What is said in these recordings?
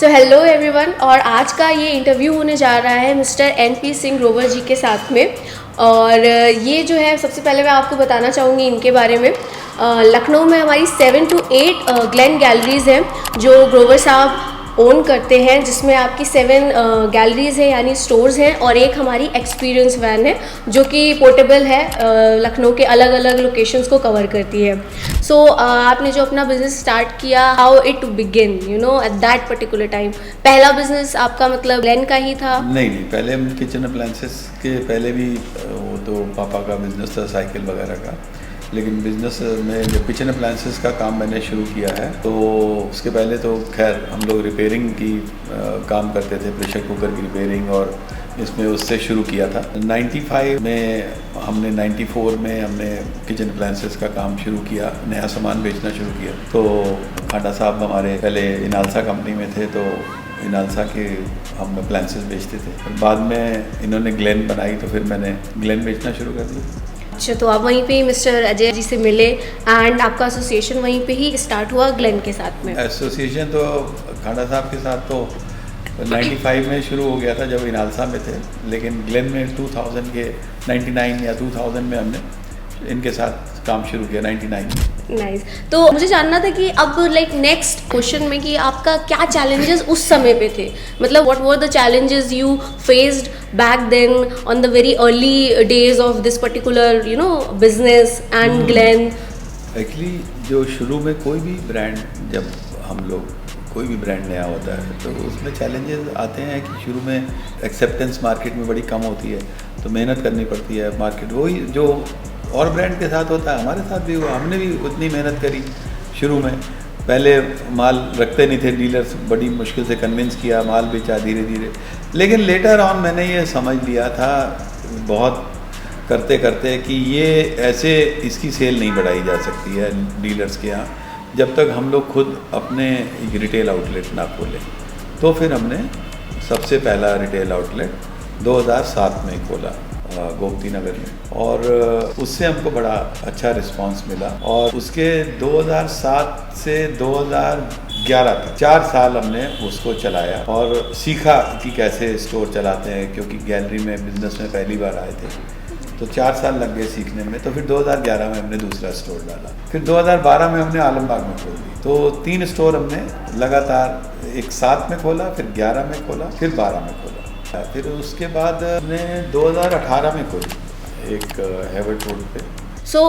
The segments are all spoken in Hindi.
सो हेलो एवरीवन, और आज का ये इंटरव्यू होने जा रहा है मिस्टर एनपी सिंह ग्रोवर जी के साथ में। और ये जो है, सबसे पहले मैं आपको बताना चाहूँगी इनके बारे में। लखनऊ में हमारी 7 to 8 ग्लेन गैलरीज़ हैं जो ग्रोवर साहब ओन करते हैं, जिसमें आपकी 7 गैलरीज़ हैं यानी स्टोर्स हैं, और एक हमारी एक्सपीरियंस वैन है जो कि पोर्टेबल है, लखनऊ के अलग अलग लोकेशंस को कवर करती है। सो आपने जो अपना बिज़नेस स्टार्ट किया, how it begin at that particular time? पहला बिज़नेस आपका मतलब ग्लेन का ही था? नहीं, पहले हम किचन अप्लायंसेस के पहले भी वो तो पापा का बिज़नेस था साइकिल वगैरह का, लेकिन बिज़नेस में जब किचन अप्लायंसेस का काम मैंने शुरू किया है तो उसके पहले तो खैर हम लोग रिपेयरिंग की काम करते थे, प्रेशर कुकर की रिपेयरिंग, और इसमें उससे शुरू किया था। 95 में हमने 94 में हमने किचन अप्लायंसेस का काम शुरू किया, नया सामान बेचना शुरू किया। तो खांडा साहब हमारे पहले इनालसा कंपनी में थे, तो इनालसा के हम अप्लायंसेस बेचते थे। फिर बाद में इन्होंने ग्लेन बनाई तो फिर मैंने ग्लेन बेचना शुरू कर दिया। अच्छा, तो आप वहीं पे मिस्टर अजय जी से मिले एंड आपका एसोसिएशन वहीं पे ही स्टार्ट हुआ ग्लेन के साथ में? एसोसिएशन तो खांडा साहब के साथ तो 95 में शुरू हो गया था जब इनालसा में थे, लेकिन ग्लेन में 2000 के 99 या 2000 में हमने इनके साथ काम शुरू किया 99 में। नाइस। तो मुझे जानना था कि अब नेक्स्ट क्वेश्चन में कि आपका क्या चैलेंजेस उस समय पे थे, मतलब what were the challenges you faced back then on the very early days of this particular business and Glen? Actually जो शुरू में कोई भी ब्रांड, जब हम लोग कोई भी ब्रांड नया होता है तो उसमें चैलेंजेस आते हैं कि शुरू में एक्सेप्टेंस मार्केट में बड़ी कम होती है, तो मेहनत करनी पड़ती है। मार्केट वही जो और ब्रांड के साथ होता है हमारे साथ भी हुआ, हमने भी उतनी मेहनत करी। शुरू में पहले माल रखते नहीं थे, डीलर्स बड़ी मुश्किल से कन्विंस किया, माल बेचा धीरे धीरे, लेकिन लेटर ऑन मैंने ये समझ लिया था बहुत करते करते कि ये ऐसे इसकी सेल नहीं बढ़ाई जा सकती है डीलर्स के यहाँ जब तक हम लोग खुद अपने एक रिटेल आउटलेट ना खोलें। तो फिर हमने सबसे पहला रिटेल आउटलेट 2007 में खोला गोमती नगर में, और उससे हमको बड़ा अच्छा रिस्पांस मिला। और उसके 2007 से 2011 तक 4 साल हमने उसको चलाया और सीखा कि कैसे स्टोर चलाते हैं, क्योंकि गैलरी में बिजनेस में पहली बार आए थे, तो 4 साल लग गए सीखने में। तो फिर 2011 में हमने दूसरा स्टोर डाला, फिर 2012 में हमने आलमबाग में खोल दी। तो 3 स्टोर हमने लगातार, एक 7 में खोला, फिर 11 में खोला, फिर 12 में खोला। फिर उसके बाद हमने 2018 में खोली एक हेवर्ट रोड पे। सो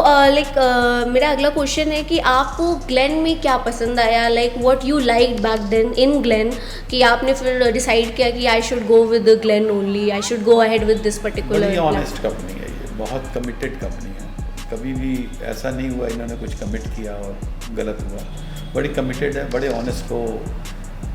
मेरा अगला क्वेश्चन है कि आपको ग्लेन में क्या पसंद आया, what you like back then in Glen, कि आपने फिर डिसाइड किया कि I should go with Glen only, I should go ahead with this particular? बड़ी ऑनेस्ट कंपनी है ये, बहुत कमिटेड कंपनी है। कभी भी ऐसा नहीं हुआ इन्होंने कुछ कमिट किया और गलत हुआ। बड़ी कमिटेड है, बड़े ऑनेस्ट हो।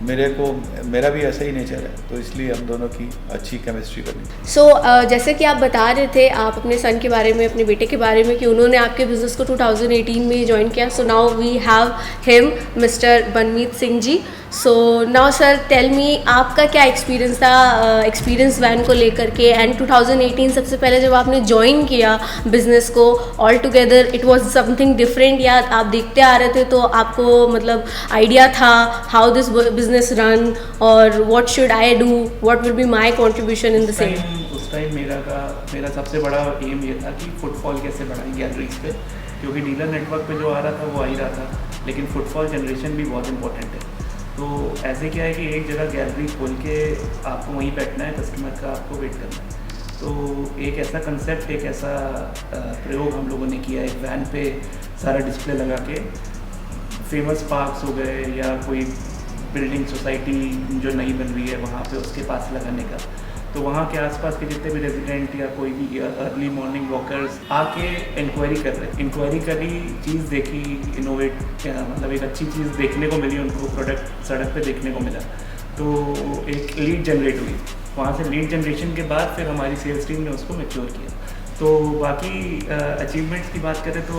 मेरा भी ऐसा ही नेचर है, तो इसलिए हम दोनों की अच्छी केमिस्ट्री बनी। सो जैसे कि आप बता रहे थे आप अपने सन के बारे में, अपने बेटे के बारे में, कि उन्होंने आपके बिज़नेस को 2018 में ज्वाइन किया। So now we have him, mister Banmeet Singh ji. So now sir tell me, आपका क्या एक्सपीरियंस था एक्सपीरियंस वैन को लेकर के, एंड 2018 सबसे पहले जब आपने ज्वाइन किया बिज़नेस को, all together it was something different, या आप देखते आ रहे थे तो आपको मतलब आइडिया था हाउ दिस बिजनेस रन, और what should I do, what will be my contribution in the same? उस टाइम मेरा सबसे बड़ा एम ये था कि फुटफॉल कैसे बढ़ाएं गैलरीज पे, क्योंकि डीलर नेटवर्क पे जो आ रहा था वो आ ही रहा था, लेकिन फुटफॉल जनरेशन भी बहुत इंपॉर्टेंट है। तो ऐसे क्या है कि एक जगह गैलरी खोल के आपको वहीं बैठना है, कस्टमर का आपको वेट करना है। तो एक ऐसा कंसेप्ट, एक ऐसा प्रयोग हम लोगों ने किया, एक वैन पे सारा डिस्प्ले लगा के, फेमस पार्क्स हो गए या कोई बिल्डिंग सोसाइटी जो नई बन रही है वहाँ पे उसके पास लगाने का। तो वहाँ के आसपास के जितने भी रेजिडेंट या कोई भी अर्ली मॉर्निंग वॉकर्स आके इंक्वायरी कर रहे, इंक्वायरी करी, चीज़ देखी, इनोवेट मतलब एक अच्छी चीज़ देखने को मिली उनको, प्रोडक्ट सड़क पे देखने को मिला, तो एक लीड जनरेट हुई। वहाँ से लीड जनरेशन के बाद फिर हमारी सेल्स टीम ने उसको मैच्योर किया। तो बाकी अचीवमेंट्स की बात करें तो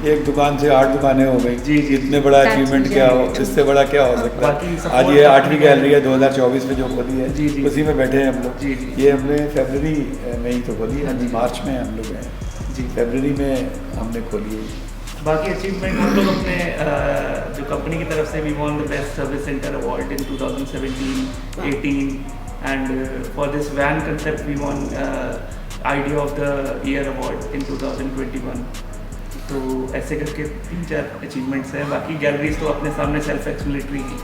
एक दुकान से 8 दुकानें हो गई जी। इतने बड़ा अचीवमेंट क्या हो, इससे बड़ा क्या हो सकता है। आज ये 8वीं गैलरी है 2024 में जो खोली है, जी, उसी में बैठे हैं हम लोग। ये हमने फरवरी में ही तो खोली है, मार्च में हम लोग हैं जी, फरवरी में हमने खोली है। बाकी अचीवमेंट हम लोग अपने जो कंपनी की तरफ से we won the best service centre award in 2017-18 and for this van concept we won idea of the year award in 2021। तो ऐसे करके 3-4 अचीवमेंट्स हैं, बाकी गैलरीज तो अपने सामने सेल्फ एक्सप्लेनेटरी ही।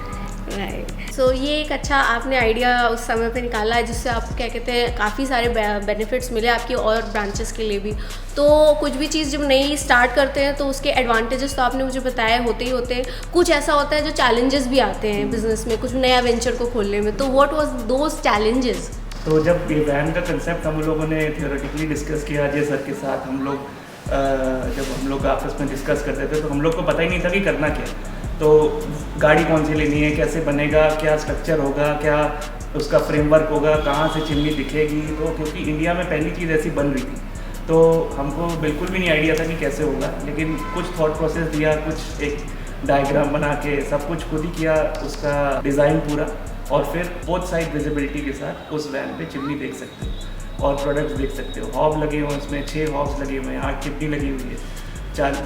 राइट, सो ये एक अच्छा आपने आइडिया उस समय पे निकाला है जिससे आप क्या कहते हैं काफ़ी सारे बेनिफिट्स मिले आपकी और ब्रांचेस के लिए भी। तो कुछ भी चीज़ जब नई स्टार्ट करते हैं तो उसके एडवांटेजेस तो आपने मुझे बताया होते ही होते हैं, कुछ ऐसा होता है जो चैलेंजेस भी आते हैं बिजनेस में, कुछ नया वेंचर को खोलने में। तो व्हाट वाज दोज चैलेंजेस? तो जब ये वैन का कंसेप्ट हम लोगों ने थियोरेटिकली डिस्कस किया अजय सर के साथ, हम लोग जब हम लोग आपस में डिस्कस करते थे तो हम लोग को पता ही नहीं था कि करना क्या। तो गाड़ी कौन सी लेनी है, कैसे बनेगा, क्या स्ट्रक्चर होगा, क्या उसका फ्रेमवर्क होगा, कहाँ से चिमनी दिखेगी। तो क्योंकि इंडिया में पहली चीज़ ऐसी बन रही थी तो हमको बिल्कुल भी नहीं आइडिया था कि कैसे होगा, लेकिन कुछ थॉट प्रोसेस दिया, कुछ एक डायग्राम बना के सब कुछ खुद ही किया, उसका डिज़ाइन पूरा, और फिर बोथ साइड विजिबिलिटी के साथ उस वैन पे चिमनी देख सकते हो और प्रोडक्ट्स देख सकते हो। हॉब लगे हुए हैं उसमें, 6 हॉब्स लगे हुए हैं, 8 चिमनी लगी हुई है,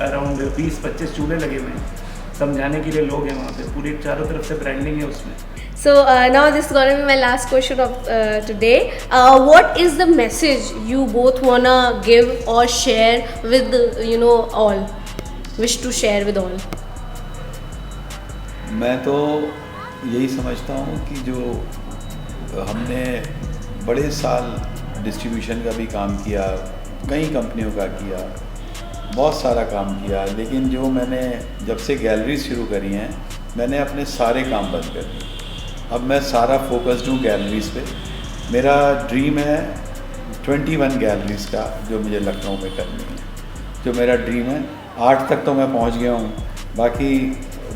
अराउंड 20-25 चूल्हे लगे हुए हैं, समझाने के लिए लोग हैं वहाँ पे, पूरी चारों तरफ से ब्रांडिंग है उसमें। So now this is going to be my last question of today. What is the message you both wanna give or share with all? Wish to share with all. मैं तो यही समझता हूँ कि जो हमने बड़े साल डिस्ट्रीब्यूशन का भी काम किया, कई कंपनियों का किया, बहुत सारा काम किया, लेकिन जो मैंने जब से गैलरीज शुरू करी हैं मैंने अपने सारे काम बंद कर दिए। अब मैं सारा फोकस्ड हूँ गैलरीज पे। मेरा ड्रीम है 21 गैलरीज का जो मुझे लखनऊ में करनी है, जो मेरा ड्रीम है। 8 तक तो मैं पहुँच गया हूँ, बाकी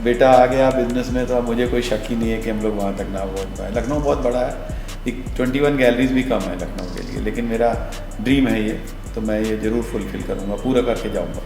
बेटा आ गया बिजनेस में तो अब मुझे कोई शक ही नहीं है कि हम लोग वहाँ तक ना पहुँच पाए। लखनऊ बहुत बड़ा है, 21 गैलरीज भी कम है लखनऊ के लिए, लेकिन मेरा ड्रीम है ये, तो मैं ये ज़रूर फुलफ़िल करूँगा, पूरा करके जाऊँगा।